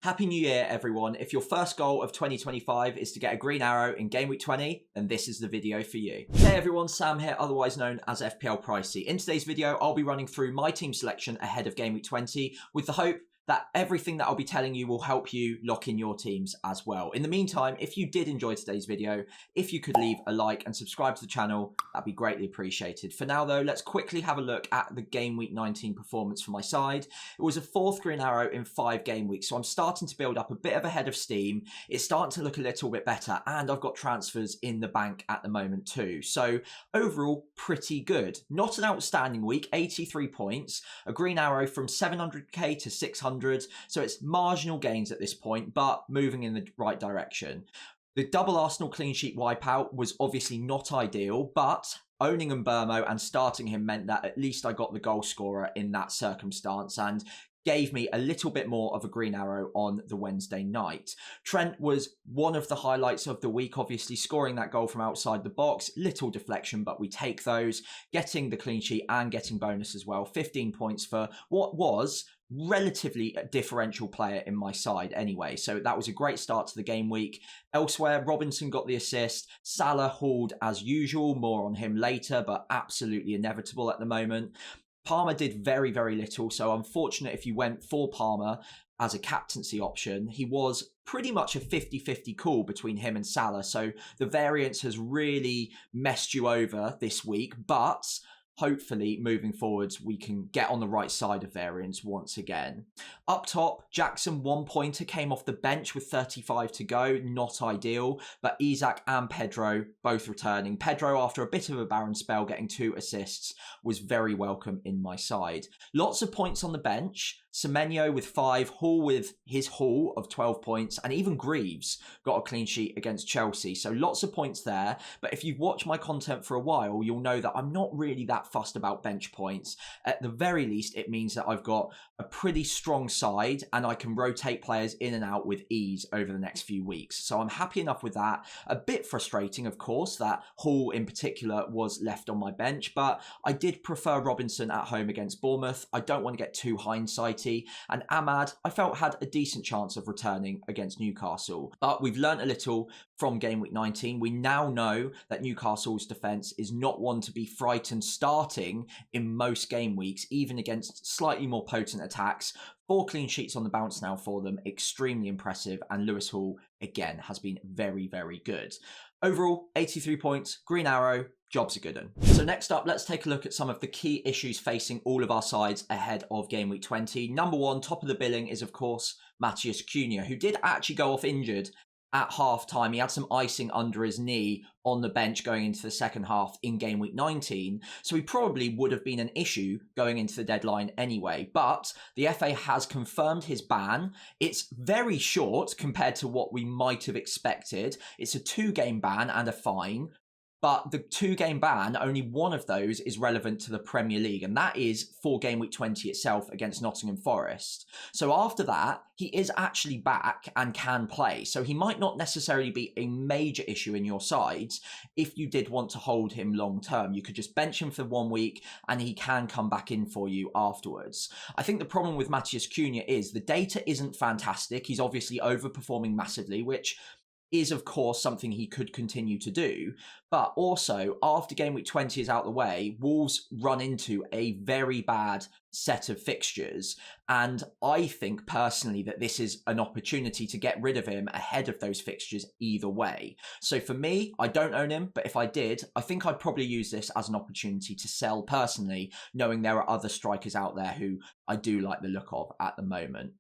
Happy New Year, everyone. If your first goal of 2025 is to get a green arrow in Game Week 20, then this is the video for you. Hey everyone, Sam here, otherwise known as FPL Pricey. In today's video, I'll be running through my team selection ahead of Game Week 20 with the hope that everything that I'll be telling you will help you lock in your teams as well. In the meantime, if you did enjoy today's video, if you could leave a like and subscribe to the channel, that'd be greatly appreciated. For now though, let's quickly have a look at the Game Week 19 performance for my side. It was a fourth green arrow in 5 game weeks, so I'm starting to build up a bit of a head of steam. It's starting to look a little bit better, and I've got transfers in the bank at the moment too. So overall, pretty good. Not an outstanding week, 83 points, a green arrow from 700k to 600. So it's marginal gains at this point, but moving in the right direction. The double Arsenal clean sheet wipeout was obviously not ideal, but owning Mbermo and starting him meant that at least I got the goal scorer in that circumstance and gave me a little bit more of a green arrow on the Wednesday night. Trent was one of the highlights of the week, obviously scoring that goal from outside the box. Little deflection, but we take those. Getting the clean sheet and getting bonus as well. 15 points for what was relatively a differential player in my side anyway. So that was a great start to the game week. Elsewhere, Robinson got the assist. Salah hauled as usual. More on him later, but absolutely inevitable at the moment. Palmer did very, very little, so unfortunate if you went for Palmer as a captaincy option. He was pretty much a 50-50 call between him and Salah, so the variance has really messed you over this week, but hopefully moving forwards we can get on the right side of variance once again. Up top, Jackson 1-pointer came off the bench with 35 to go, not ideal, but Isak and Pedro both returning. Pedro, after a bit of a barren spell, getting 2 assists, was very welcome in my side. Lots of points on the bench. Semenyo with 5, Hall with his haul of 12 points, and even Greaves got a clean sheet against Chelsea. So lots of points there. But if you've watched my content for a while, you'll know that I'm not really that fussed about bench points. At the very least, it means that I've got a pretty strong side and I can rotate players in and out with ease over the next few weeks. So I'm happy enough with that. A bit frustrating, of course, that Hall in particular was left on my bench, but I did prefer Robinson at home against Bournemouth. I don't want to get too hindsighty. And Ahmad, I felt, had a decent chance of returning against Newcastle. But we've learnt a little from Game Week 19. We now know that Newcastle's defence is not one to be frightened starting in most game weeks, even against slightly more potent attacks. 4 clean sheets on the bounce now for them, extremely impressive, and Lewis Hall, again, has been very, very good. Overall, 83 points, green arrow, job's a good one. So next up, let's take a look at some of the key issues facing all of our sides ahead of Game Week 20. Number 1, top of the billing, is of course Matheus Cunha, who did actually go off injured at half time. He had some icing under his knee on the bench going into the second half in Game Week 19, so he probably would have been an issue going into the deadline anyway. But the FA has confirmed his ban. It's very short compared to what we might have expected. It's a 2-game ban and a fine. But the 2-game ban, only one of those is relevant to the Premier League, and that is for Game Week 20 itself against Nottingham Forest. So after that, he is actually back and can play. So he might not necessarily be a major issue in your sides. If you did want to hold him long term, you could just bench him for 1 week and he can come back in for you afterwards. I think the problem with Matheus Cunha is the data isn't fantastic. He's obviously overperforming massively, which is of course something he could continue to do, but also after Game Week 20 is out the way, Wolves run into a very bad set of fixtures, and I think personally that this is an opportunity to get rid of him ahead of those fixtures either way. So for me, I don't own him, but if I did, I think I'd probably use this as an opportunity to sell personally, knowing there are other strikers out there who I do like the look of at the moment.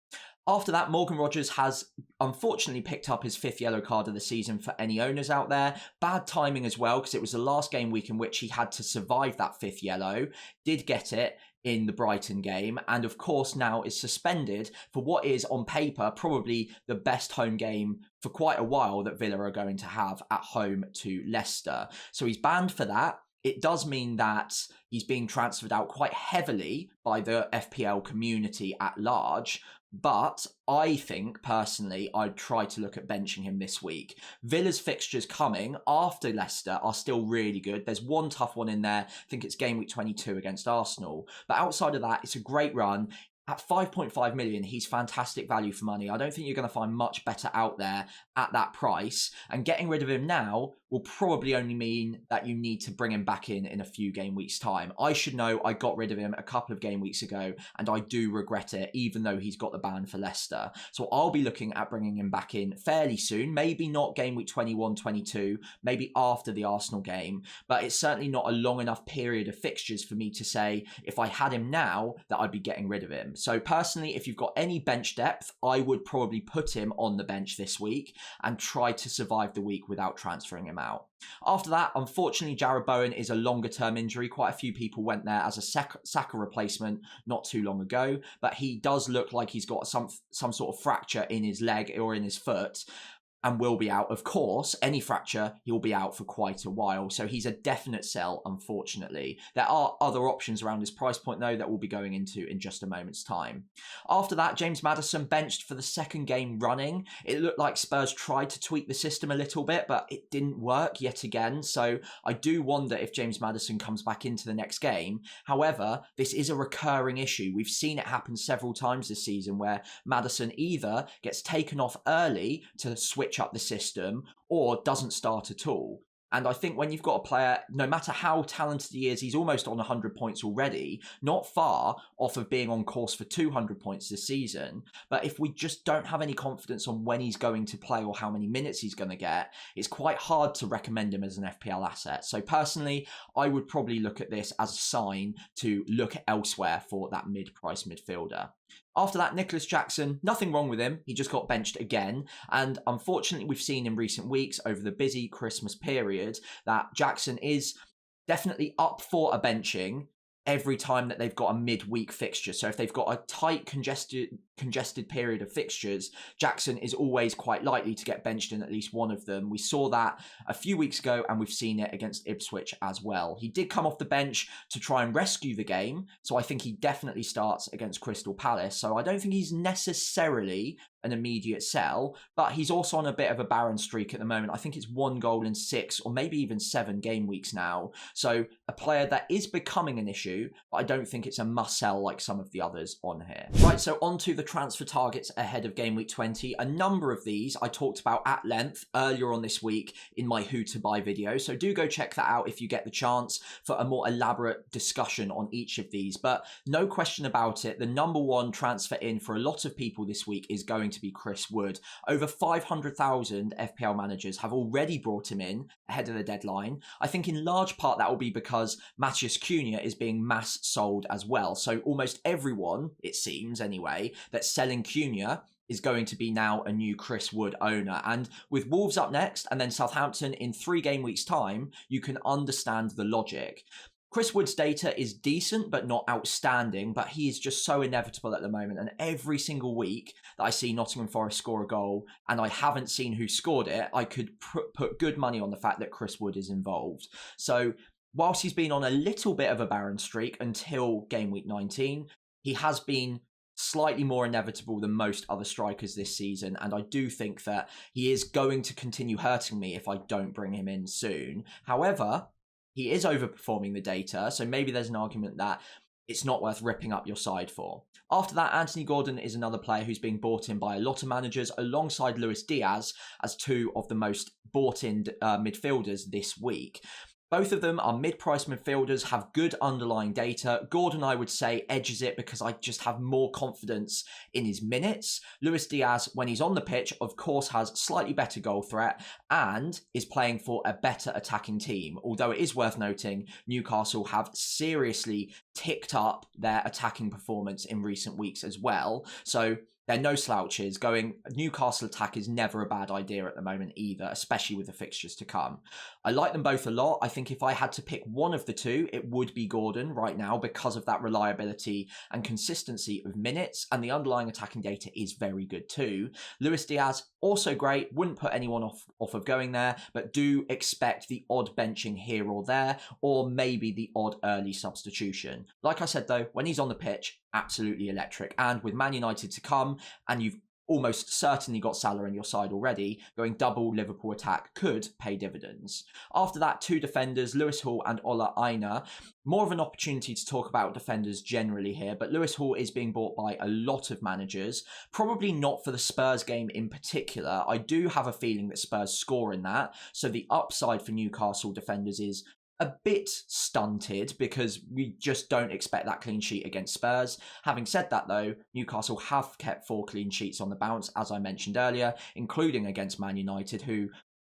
After that, Morgan Rogers has unfortunately picked up his 5th yellow card of the season for any owners out there. Bad timing as well, because it was the last game week in which he had to survive that 5th yellow. Did get it in the Brighton game, and of course now is suspended for what is on paper probably the best home game for quite a while that Villa are going to have at home to Leicester. So he's banned for that. It does mean that he's being transferred out quite heavily by the FPL community at large, but I think, personally, I'd try to look at benching him this week. Villa's fixtures coming after Leicester are still really good. There's one tough one in there. I think it's Game Week 22 against Arsenal. But outside of that, it's a great run. At 5.5 million, he's fantastic value for money. I don't think you're going to find much better out there at that price. And getting rid of him now will probably only mean that you need to bring him back in a few game weeks' time. I should know I got rid of him a couple of game weeks ago, and I do regret it, even though he's got the ban for Leicester. So I'll be looking at bringing him back in fairly soon. Maybe not game week 21, 22, maybe after the Arsenal game. But it's certainly not a long enough period of fixtures for me to say, if I had him now, that I'd be getting rid of him. So personally, if you've got any bench depth, I would probably put him on the bench this week and try to survive the week without transferring him out. After that, unfortunately, Jarrod Bowen is a longer term injury. Quite a few people went there as a Saka replacement not too long ago, but he does look like he's got some sort of fracture in his leg or in his foot, and will be out. Of course, any fracture, he'll be out for quite a while. So he's a definite sell, unfortunately. There are other options around his price point, though, that we'll be going into in just a moment's time. After that, James Maddison benched for the second game running. It looked like Spurs tried to tweak the system a little bit, but it didn't work yet again. So I do wonder if James Maddison comes back into the next game. However, this is a recurring issue. We've seen it happen several times this season where Maddison either gets taken off early to switch up the system or doesn't start at all. And I think when you've got a player, no matter how talented he is, he's almost on 100 points already, not far off of being on course for 200 points this season. But if we just don't have any confidence on when he's going to play or how many minutes he's going to get, it's quite hard to recommend him as an FPL asset. So personally, I would probably look at this as a sign to look elsewhere for that mid-price midfielder. After that, Nicholas Jackson, nothing wrong with him. He just got benched again. And unfortunately, we've seen in recent weeks over the busy Christmas period that Jackson is definitely up for a benching every time that they've got a midweek fixture. So if they've got a tight, congested period of fixtures, Jackson is always quite likely to get benched in at least one of them. We saw that a few weeks ago, and we've seen it against Ipswich as well. He did come off the bench to try and rescue the game, so I think he definitely starts against Crystal Palace. So I don't think he's necessarily an immediate sell, but he's also on a bit of a barren streak at the moment. I think it's 1 goal in 6 or maybe even 7 game weeks now. So a player that is becoming an issue, but I don't think it's a must sell like some of the others on here. Right, so on to the transfer targets ahead of game week 20. A number of these I talked about at length earlier on this week in my who to buy video. So do go check that out if you get the chance for a more elaborate discussion on each of these. But no question about it, the number one transfer in for a lot of people this week is going to be Chris Wood. Over 500,000 FPL managers have already brought him in ahead of the deadline. I think in large part that will be because Matheus Cunha is being mass sold as well. So almost everyone, it seems anyway, that's selling Cunha is going to be now a new Chris Wood owner. And with Wolves up next and then Southampton in 3 game weeks time, you can understand the logic. Chris Wood's data is decent, but not outstanding, but he is just so inevitable at the moment. And every single week that I see Nottingham Forest score a goal and I haven't seen who scored it, I could put good money on the fact that Chris Wood is involved. So whilst he's been on a little bit of a barren streak until game week 19, he has been slightly more inevitable than most other strikers this season, and I do think that he is going to continue hurting me if I don't bring him in soon. However, he is overperforming the data, so maybe there's an argument that it's not worth ripping up your side for. After that, Anthony Gordon is another player who's being bought in by a lot of managers alongside Luis Diaz as 2 of the most bought in midfielders this week. Both of them are mid-price midfielders, have good underlying data. Gordon, I would say, edges it because I just have more confidence in his minutes. Luis Diaz, when he's on the pitch, of course, has slightly better goal threat and is playing for a better attacking team. Although it is worth noting, Newcastle have seriously ticked up their attacking performance in recent weeks as well. So they're no slouches. Going Newcastle attack is never a bad idea at the moment either, especially with the fixtures to come. I like them both a lot. I think if I had to pick one of the two, it would be Gordon right now because of that reliability and consistency of minutes, and the underlying attacking data is very good too. Luis Diaz, also great. Wouldn't put anyone off of going there, but do expect the odd benching here or there, or maybe the odd early substitution. Like I said though, when he's on the pitch, absolutely electric. And with Man United to come, and you've almost certainly got Salah on your side already, going double Liverpool attack could pay dividends. After that, two defenders, Lewis Hall and Ola Aina. More of an opportunity to talk about defenders generally here, but Lewis Hall is being bought by a lot of managers, probably not for the Spurs game in particular. I do have a feeling that Spurs score in that, so the upside for Newcastle defenders is a bit stunted because we just don't expect that clean sheet against Spurs. Having said that though, Newcastle have kept 4 clean sheets on the bounce, as I mentioned earlier, including against Man United, who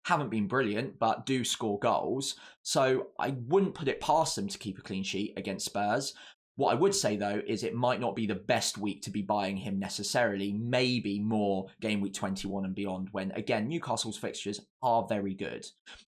haven't been brilliant but do score goals. So I wouldn't put it past them to keep a clean sheet against Spurs. What I would say, though, is it might not be the best week to be buying him necessarily. Maybe more game week 21 and beyond when, again, Newcastle's fixtures are very good.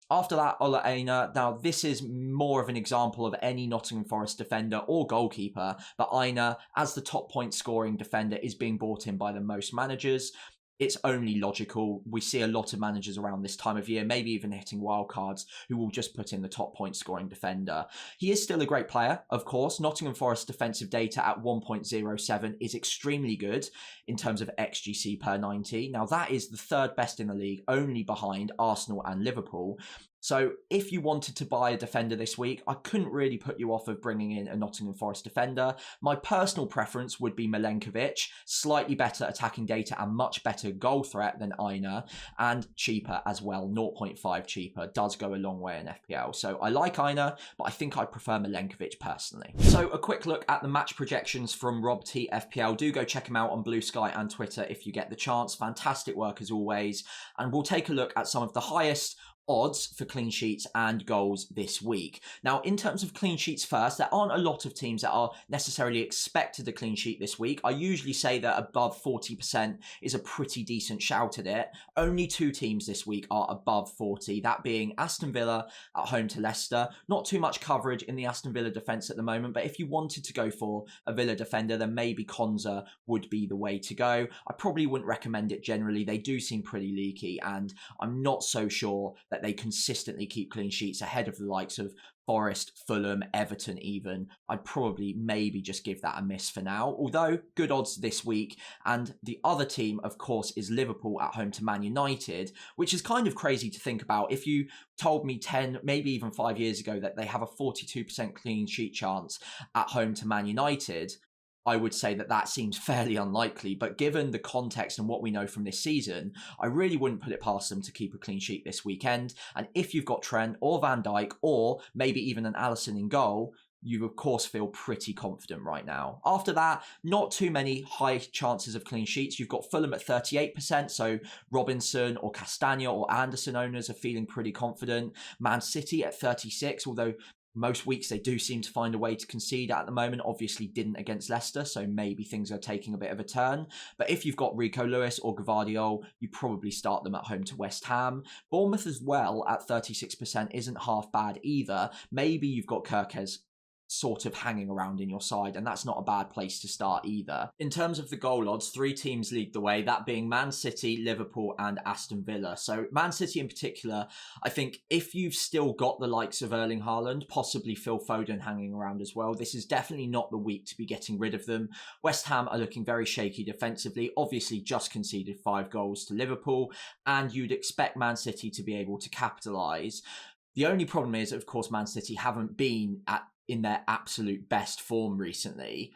After that, Ola Aina. Now, this is more of an example of any Nottingham Forest defender or goalkeeper, but Aina, as the top point scoring defender, is being bought in by the most managers. It's only logical. We see a lot of managers around this time of year, maybe even hitting wildcards, who will just put in the top point scoring defender. He is still a great player, of course. Nottingham Forest defensive data at 1.07 is extremely good in terms of XGC per 90. Now, that is the third best in the league, only behind Arsenal and Liverpool. So if you wanted to buy a defender this week, I couldn't really put you off of bringing in a Nottingham Forest defender. My personal preference would be Milenkovic, slightly better attacking data and much better goal threat than Aina, and cheaper as well, 0.5 cheaper, does go a long way in FPL. So I like Aina, but I think I prefer Milenkovic personally. So a quick look at the match projections from Rob T FPL. Do go check him out on Blue Sky and Twitter if you get the chance. Fantastic work as always. And we'll take a look at some of the highest odds for clean sheets and goals this week. Now, in terms of clean sheets first, there aren't a lot of teams that are necessarily expected a clean sheet this week. I usually say that above 40% is a pretty decent shout at it. Only 2 teams this week are above 40, that being Aston Villa at home to Leicester. Not too much coverage in the Aston Villa defence at the moment, but if you wanted to go for a Villa defender, then maybe Konza would be the way to go. I probably wouldn't recommend it generally. They do seem pretty leaky, and I'm not so sure that they consistently keep clean sheets ahead of the likes of Forest, Fulham, Everton even. I'd probably maybe just give that a miss for now, although good odds this week. And the other team, of course, is Liverpool at home to Man United, which is kind of crazy to think about. If you told me 10, maybe even 5 years ago that they have a 42% clean sheet chance at home to Man United, I would say that that seems fairly unlikely, but given the context and what we know from this season, I really wouldn't put it past them to keep a clean sheet this weekend. And if you've got Trent or Van Dijk or maybe even an Alisson in goal, you of course feel pretty confident right now. After that, not too many high chances of clean sheets. You've got Fulham at 38%, so Robinson or Castagna or Anderson owners are feeling pretty confident. Man City at 36%, although most weeks they do seem to find a way to concede at the moment. Obviously didn't against Leicester, so maybe things are taking a bit of a turn. But if you've got Rico Lewis or Gvardiol, you probably start them at home to West Ham. Bournemouth as well at 36% isn't half bad either. Maybe you've got Kirkes sort of hanging around in your side, and that's not a bad place to start either. In terms of the goal odds, 3 teams lead the way, that being Man City, Liverpool and Aston Villa. So Man City in particular, I think if you've still got the likes of Erling Haaland, possibly Phil Foden hanging around as well, this is definitely not the week to be getting rid of them. West Ham are looking very shaky defensively, obviously just conceded 5 goals to Liverpool, and you'd expect Man City to be able to capitalise. The only problem is, of course, Man City haven't been in their absolute best form recently.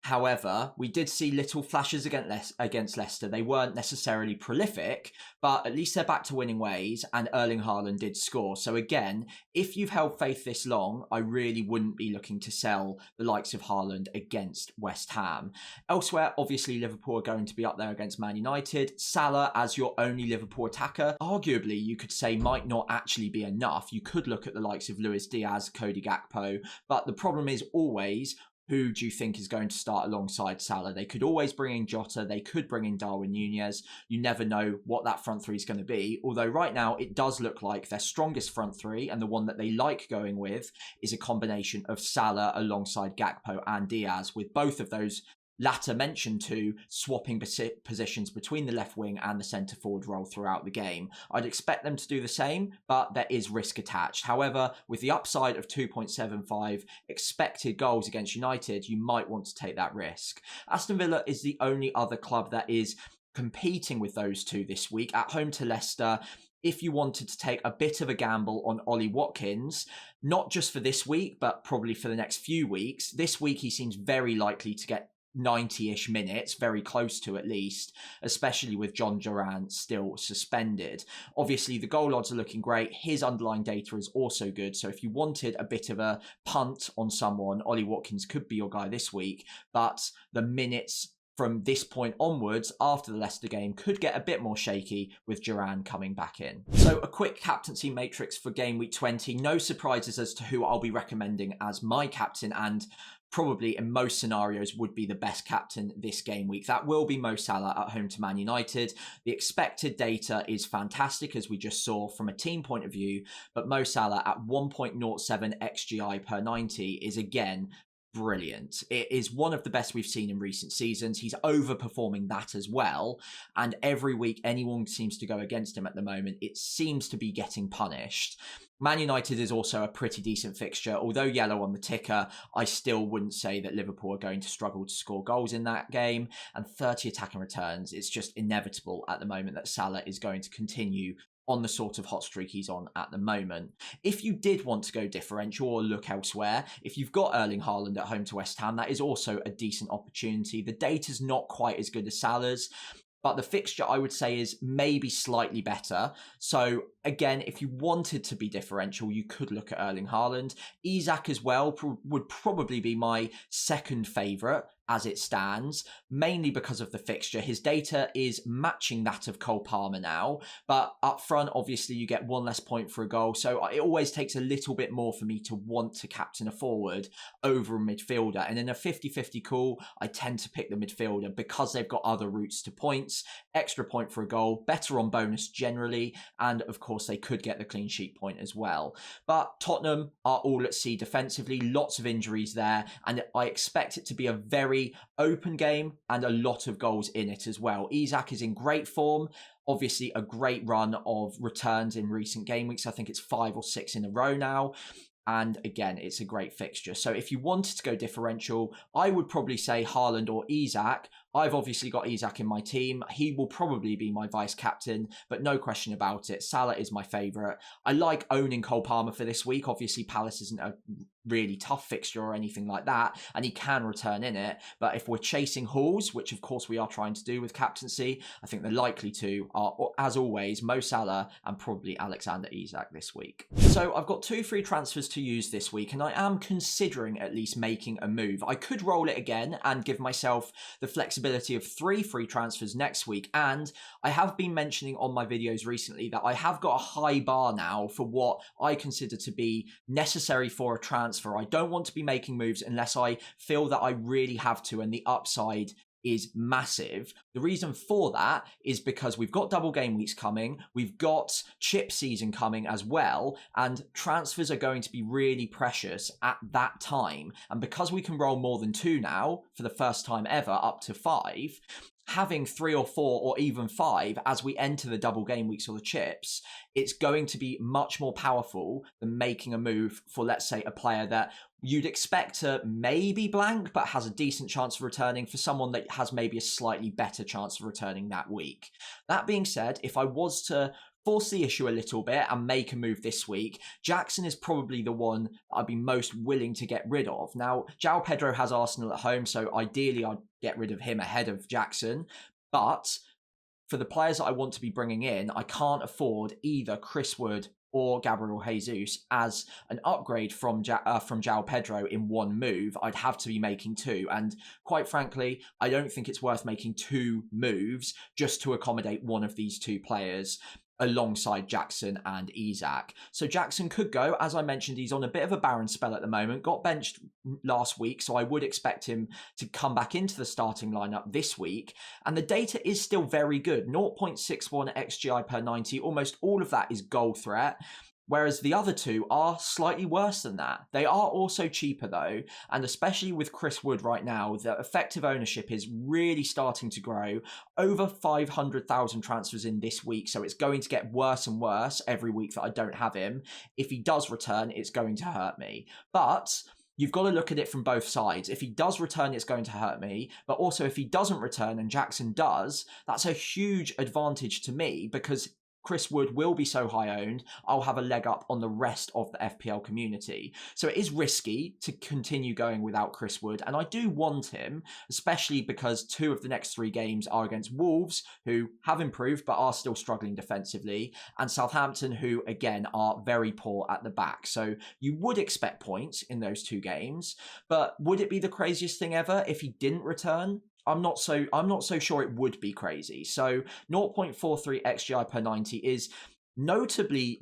However, we did see little flashes against Leicester. They weren't necessarily prolific, but at least they're back to winning ways, and Erling Haaland did score. So again, if you've held faith this long, I really wouldn't be looking to sell the likes of Haaland against West Ham. Elsewhere, obviously, Liverpool are going to be up there against Man United. Salah as your only Liverpool attacker, arguably, you could say might not actually be enough. You could look at the likes of Luis Diaz, Cody Gakpo, but the problem is always, who do you think is going to start alongside Salah? They could always bring in Jota. They could bring in Darwin Nunez. You never know what that front three is going to be. Although right now it does look like their strongest front three, and the one that they like going with, is a combination of Salah alongside Gakpo and Diaz, with both of those latter mentioned to swapping positions between the left wing and the centre forward role throughout the game. I'd expect them to do the same, but there is risk attached. However, with the upside of 2.75 expected goals against United, you might want to take that risk. Aston Villa is the only other club that is competing with those two this week at home to Leicester. If you wanted to take a bit of a gamble on Ollie Watkins, not just for this week, but probably for the next few weeks, this week he seems very likely to get 90-ish minutes, very close to at least, especially with John Duran still suspended. Obviously, the goal odds are looking great. His underlying data is also good. So if you wanted a bit of a punt on someone, Ollie Watkins could be your guy this week. But the minutes from this point onwards, after the Leicester game, could get a bit more shaky with Duran coming back in. So a quick captaincy matrix for game week 20. No surprises as to who I'll be recommending as my captain, and probably in most scenarios would be the best captain this game week. That will be Mo Salah at home to Man United. The expected data is fantastic, as we just saw from a team point of view, but Mo Salah at 1.07 XGI per 90 is again brilliant. It is one of the best we've seen in recent seasons. He's overperforming that as well. And every week anyone seems to go against him at the moment, it seems to be getting punished. Man United is also a pretty decent fixture. Although yellow on the ticker, I still wouldn't say that Liverpool are going to struggle to score goals in that game. And 30 attacking returns, it's just inevitable at the moment that Salah is going to continue on the sort of hot streak he's on at the moment. If you did want to go differential or look elsewhere, if you've got Erling Haaland at home to West Ham, that is also a decent opportunity. The data's not quite as good as Salah's, but the fixture I would say is maybe slightly better. So again, if you wanted to be differential, you could look at Erling Haaland. Isak as well would probably be my second favourite as it stands, mainly because of the fixture. His data is matching that of Cole Palmer now, but up front, obviously, you get one less point for a goal. So it always takes a little bit more for me to want to captain a forward over a midfielder. And in a 50-50 call, I tend to pick the midfielder because they've got other routes to points, extra point for a goal, better on bonus generally, and of course, they could get the clean sheet point as well. But Tottenham are all at sea defensively, lots of injuries there, and I expect it to be a very open game and a lot of goals in it as well. Isak is in great form. Obviously, a great run of returns in recent game weeks. I think it's 5 or 6 in a row now. And again, it's a great fixture. So if you wanted to go differential, I would probably say Haaland or Isak. I've obviously got Isak in my team. He will probably be my vice captain, but no question about it. Salah is my favourite. I like owning Cole Palmer for this week. Obviously, Palace isn't a really tough fixture or anything like that, and he can return in it. But if we're chasing hauls, which of course we are trying to do with captaincy, I think the likely two are, as always, Mo Salah and probably Alexander Isak this week. So I've got 2 free transfers to use this week, and I am considering at least making a move. I could roll it again and give myself the flexibility of 3 free transfers next week. And I have been mentioning on my videos recently that I have got a high bar now for what I consider to be necessary for a transfer. I don't want to be making moves unless I feel that I really have to and the upside is massive. The reason for that is because we've got double game weeks coming, we've got chip season coming as well, and transfers are going to be really precious at that time. And because we can roll more than 2 now, for the first time ever, up to 5, having 3 or 4 or even 5 as we enter the double game weeks or the chips, it's going to be much more powerful than making a move for, let's say, a player that you'd expect to maybe blank but has a decent chance of returning for someone that has maybe a slightly better chance of returning that week. That being said, if I was to force the issue a little bit and make a move this week, Jackson is probably the one I'd be most willing to get rid of. Now, João Pedro has Arsenal at home, so ideally I'd get rid of him ahead of Jackson. But for the players that I want to be bringing in, I can't afford either Chris Wood or Gabriel Jesus as an upgrade from João Pedro in one move. I'd have to be making 2. And quite frankly, I don't think it's worth making 2 moves just to accommodate one of these 2 players alongside Jackson and Isak. So Jackson could go. As I mentioned, he's on a bit of a barren spell at the moment. Got benched last week, so I would expect him to come back into the starting lineup this week. And the data is still very good. 0.61 XGI per 90. Almost all of that is goal threat. Whereas the other 2 are slightly worse than that. They are also cheaper though, and especially with Chris Wood right now, the effective ownership is really starting to grow. Over 500,000 transfers in this week, so it's going to get worse and worse every week that I don't have him. If he does return, it's going to hurt me. But you've got to look at it from both sides. If he does return, it's going to hurt me. But also, if he doesn't return and Jackson does, that's a huge advantage to me because Chris Wood will be so high owned, I'll have a leg up on the rest of the FPL community. So it is risky to continue going without Chris Wood, and I do want him, especially because 2 of the next 3 games are against Wolves, who have improved but are still struggling defensively, and Southampton, who again are very poor at the back. So you would expect points in those 2 games, but would it be the craziest thing ever if he didn't return? I'm not so sure it would be crazy. So 0.43 XGI per 90 is notably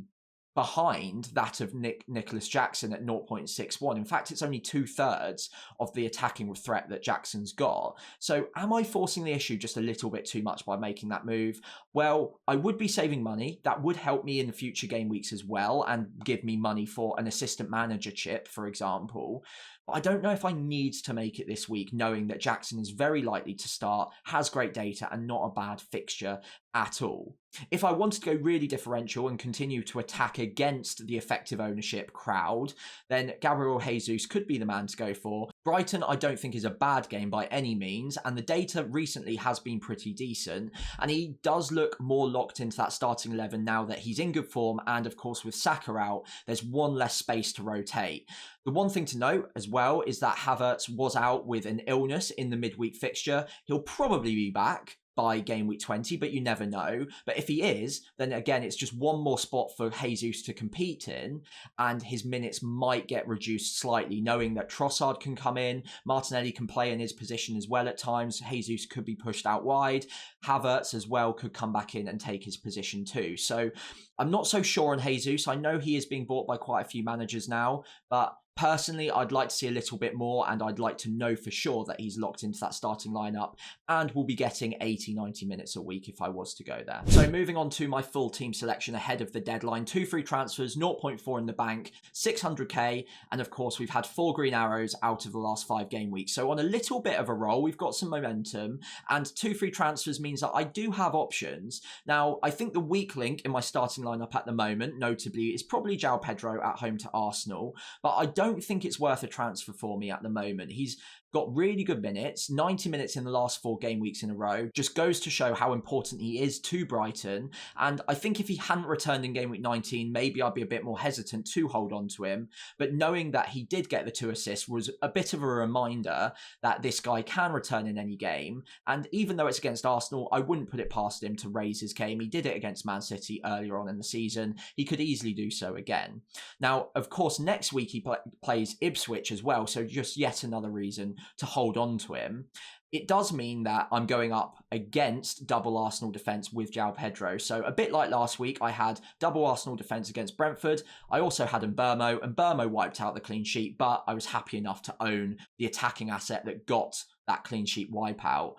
behind that of Nicholas Jackson at 0.61. In fact, it's only 2/3 of the attacking threat that Jackson's got. So am I forcing the issue just a little bit too much by making that move? Well, I would be saving money. That would help me in the future game weeks as well and give me money for an assistant manager chip, for example. But I don't know if I need to make it this week, knowing that Jackson is very likely to start, has great data, and not a bad fixture at all. If I wanted to go really differential and continue to attack against the effective ownership crowd, then Gabriel Jesus could be the man to go for. Brighton, I don't think is a bad game by any means, and the data recently has been pretty decent, and he does look more locked into that starting 11 now that he's in good form, and of course with Saka out, there's one less space to rotate. The one thing to note as well is that Havertz was out with an illness in the midweek fixture. He'll probably be back by game week 20, but you never know. But if he is, then again, it's just one more spot for Jesus to compete in, and his minutes might get reduced slightly, knowing that Trossard can come in, Martinelli can play in his position as well at times, Jesus could be pushed out wide, Havertz as well could come back in and take his position too. So I'm not so sure on Jesus. I know he is being bought by quite a few managers now, but personally, I'd like to see a little bit more, and I'd like to know for sure that he's locked into that starting lineup and will be getting 80-90 minutes a week if I was to go there. So moving on to my full team selection ahead of the deadline, 2 free transfers, 0.4 in the bank, 600k, and of course we've had 4 green arrows out of the last 5 game weeks. So on a little bit of a roll, we've got some momentum, and 2 free transfers means that I do have options. Now, I think the weak link in my starting lineup at the moment, notably, is probably João Pedro at home to Arsenal, but I don't think it's worth a transfer for me at the moment. He's got really good minutes, 90 minutes in the last 4 game weeks in a row, just goes to show how important he is to Brighton. And I think if he hadn't returned in game week 19, maybe I'd be a bit more hesitant to hold on to him. But knowing that he did get the 2 assists was a bit of a reminder that this guy can return in any game. And even though it's against Arsenal, I wouldn't put it past him to raise his game. He did it against Man City earlier on in the season. He could easily do so again. Now, of course, next week he plays Ipswich as well, so just yet another reason to hold on to him. It does mean that I'm going up against double Arsenal defence with João Pedro. So a bit like last week, I had double Arsenal defence against Brentford. I also had Mbeumo, and Mbeumo wiped out the clean sheet, but I was happy enough to own the attacking asset that got that clean sheet wipeout.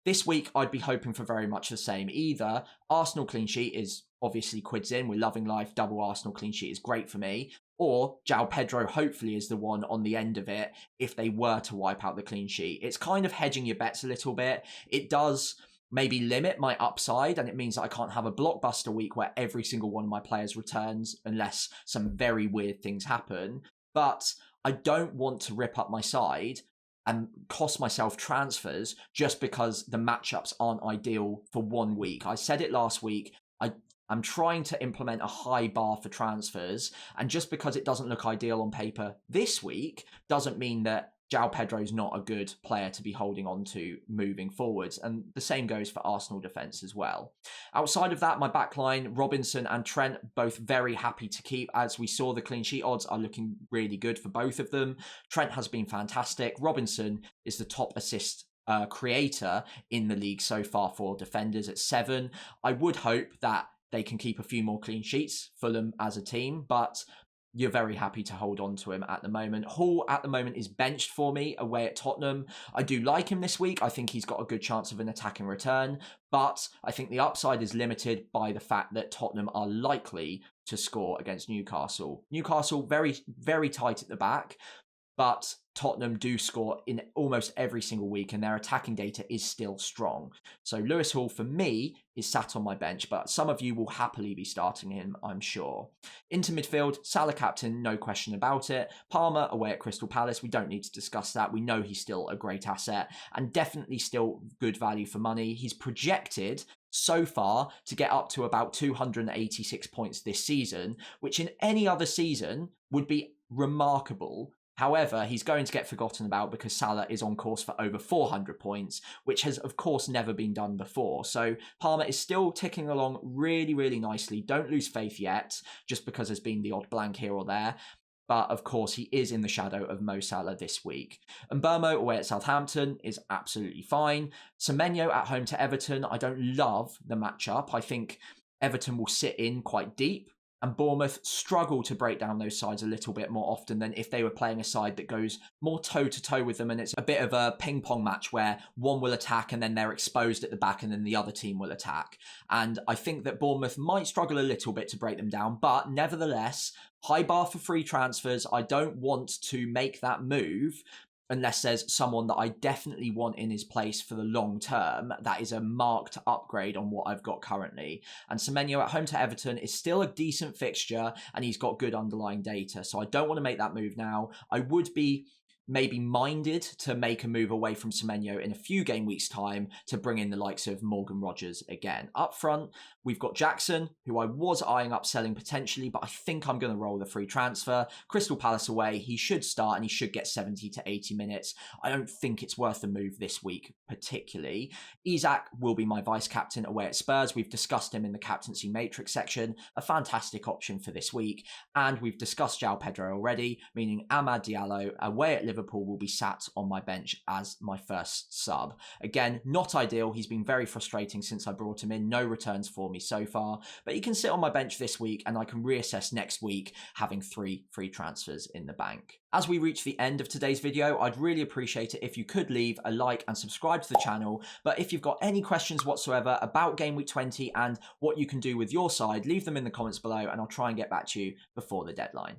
This week, I'd be hoping for very much the same. Either Arsenal clean sheet is obviously quids in, we're loving life, double Arsenal clean sheet is great for me, or João Pedro hopefully is the one on the end of it if they were to wipe out the clean sheet. It's kind of hedging your bets a little bit. It does maybe limit my upside, and it means that I can't have a blockbuster week where every single one of my players returns unless some very weird things happen. But I don't want to rip up my side and cost myself transfers just because the matchups aren't ideal for 1 week. I said it last week, I'm trying to implement a high bar for transfers, and just because it doesn't look ideal on paper this week doesn't mean that João Pedro's not a good player to be holding on to moving forwards, and the same goes for Arsenal defence as well. Outside of that, my backline, Robinson and Trent, both very happy to keep. As we saw, the clean sheet odds are looking really good for both of them. Trent has been fantastic. Robinson is the top assist creator in the league so far for defenders at 7. I would hope that they can keep a few more clean sheets, Fulham as a team, but you're very happy to hold on to him at the moment. Hall at the moment is benched for me away at Tottenham. I do like him this week. I think he's got a good chance of an attacking return, but I think the upside is limited by the fact that Tottenham are likely to score against Newcastle. Newcastle very, very tight at the back. but Tottenham do score in almost every single week and their attacking data is still strong. So Lewis Hall, for me, is sat on my bench, but some of you will happily be starting him, I'm sure. Into midfield, Salah captain, no question about it. Palmer away at Crystal Palace, we don't need to discuss that. We know he's still a great asset and definitely still good value for money. He's projected so far to get up to about 286 points this season, which in any other season would be remarkable. However, he's going to get forgotten about because Salah is on course for over 400 points, which has, of course, never been done before. So Palmer is still ticking along really, really nicely. Don't lose faith yet, just because there's been the odd blank here or there. But, of course, he is in the shadow of Mo Salah this week. And Burmo away at Southampton is absolutely fine. Semenyo at home to Everton, I don't love the matchup. I think Everton will sit in quite deep. And Bournemouth struggle to break down those sides a little bit more often than if they were playing a side that goes more toe-to-toe with them. And it's a bit of a ping-pong match where one will attack and then they're exposed at the back and then the other team will attack. And I think that Bournemouth might struggle a little bit to break them down. But nevertheless, high bar for free transfers. I don't want to make that move unless there's someone that I definitely want in his place for the long term. That is a marked upgrade on what I've got currently. And Semenyo at home to Everton is still a decent fixture and he's got good underlying data. So I don't want to make that move now. I would be maybe minded to make a move away from Semenyo in a few game weeks' time to bring in the likes of Morgan Rogers again. Up front, we've got Jackson, who I was eyeing up selling potentially, but I think I'm going to roll the free transfer. Crystal Palace away, he should start and he should get 70 to 80 minutes. I don't think it's worth the move this week, particularly. Isak will be my vice-captain away at Spurs. We've discussed him in the captaincy matrix section, a fantastic option for this week. And we've discussed João Pedro already, meaning Amad Diallo away at Liverpool will be sat on my bench as my first sub. Again, not ideal. He's been very frustrating since I brought him in. No returns for me so far, but he can sit on my bench this week and I can reassess next week having 3 free transfers in the bank. As we reach the end of today's video, I'd really appreciate it if you could leave a like and subscribe to the channel. But if you've got any questions whatsoever about Game Week 20 and what you can do with your side, leave them in the comments below and I'll try and get back to you before the deadline.